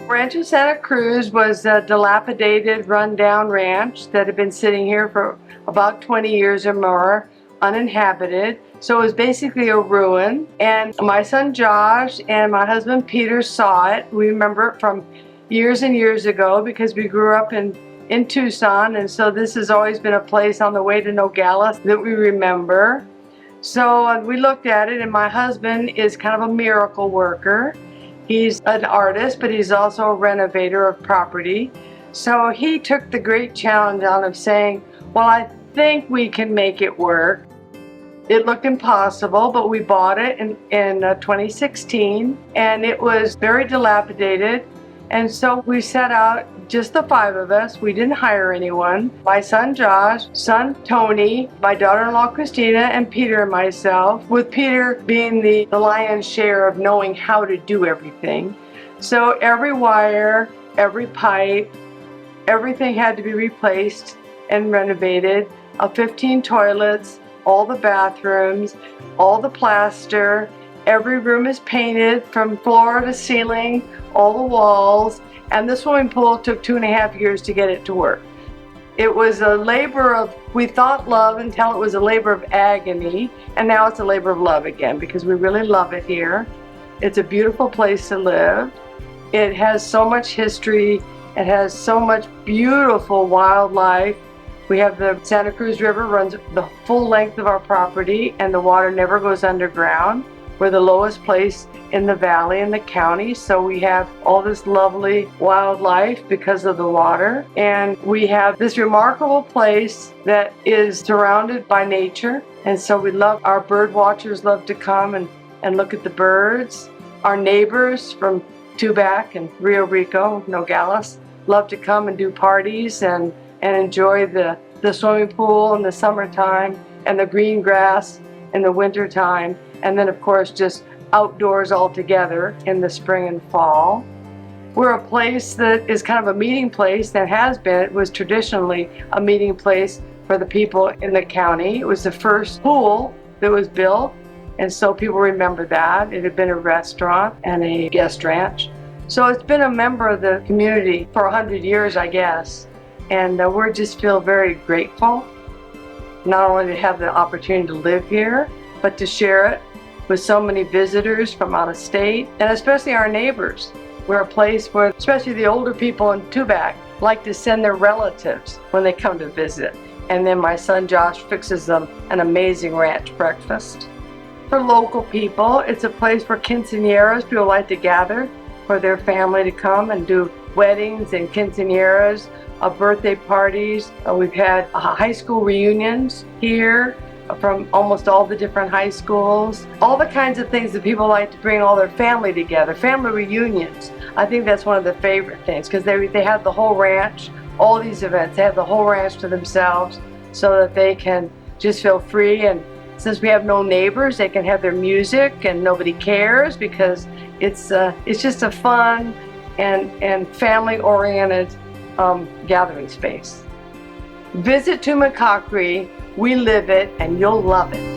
Rancho Santa Cruz was a dilapidated, run-down ranch that had been sitting here for about 20 years or more, uninhabited. So it was basically a ruin. And my son Josh and my husband Peter saw it. We remember it from years and years ago because we grew up in Tucson, and so this has always been a place on the way to Nogales that we remember. So we looked at it, and my husband is kind of a miracle worker. He's an artist, but he's also a renovator of property. So he took the great challenge on of saying, well, I think we can make it work. It looked impossible, but we bought it in 2016, and it was very dilapidated. And so we set out, just the 5 of us. We didn't hire anyone. My son Josh, son Tony, my daughter-in-law Christina, and Peter and myself, with Peter being the lion's share of knowing how to do everything. So every wire, every pipe, everything had to be replaced and renovated. 15 toilets, all the bathrooms, all the plaster. Every room is painted from floor to ceiling, all the walls, and the swimming pool took 2.5 years to get it to work. It was a labor of, we thought love until it was a labor of agony, and now it's a labor of love again because we really love it here. It's a beautiful place to live. It has so much history. It has so much beautiful wildlife. We have the Santa Cruz River runs the full length of our property, and the water never goes underground. We're the lowest place in the valley in the county, so we have all this lovely wildlife because of the water. And we have this remarkable place that is surrounded by nature. And so we love, our bird watchers love to come and look at the birds. Our neighbors from Tubac and Rio Rico, Nogales, love to come and do parties and enjoy the swimming pool in the summertime and the green grass in the wintertime. And then, of course, just outdoors altogether in the spring and fall. We're a place that is kind of a meeting place that has been, it was traditionally a meeting place for the people in the county. It was the first pool that was built, and so people remember that. It had been a restaurant and a guest ranch. So it's been a member of the community for 100 years, I guess. And we just feel very grateful, not only to have the opportunity to live here, but to share it with so many visitors from out of state, and especially our neighbors. We're a place where, especially the older people in Tubac, like to send their relatives when they come to visit. And then my son Josh fixes them an amazing ranch breakfast. For local people, it's a place where quinceañeras, people like to gather for their family to come and do weddings and quinceañeras, birthday parties. We've had high school reunions here from almost all the different high schools. All the kinds of things that people like to bring all their family together, family reunions. I think that's one of the favorite things because they have the whole ranch, all these events, they have the whole ranch to themselves so that they can just feel free. And since we have no neighbors, they can have their music and nobody cares because it's just a fun and family-oriented gathering space. Visit Tumacácori. We live it, and you'll love it.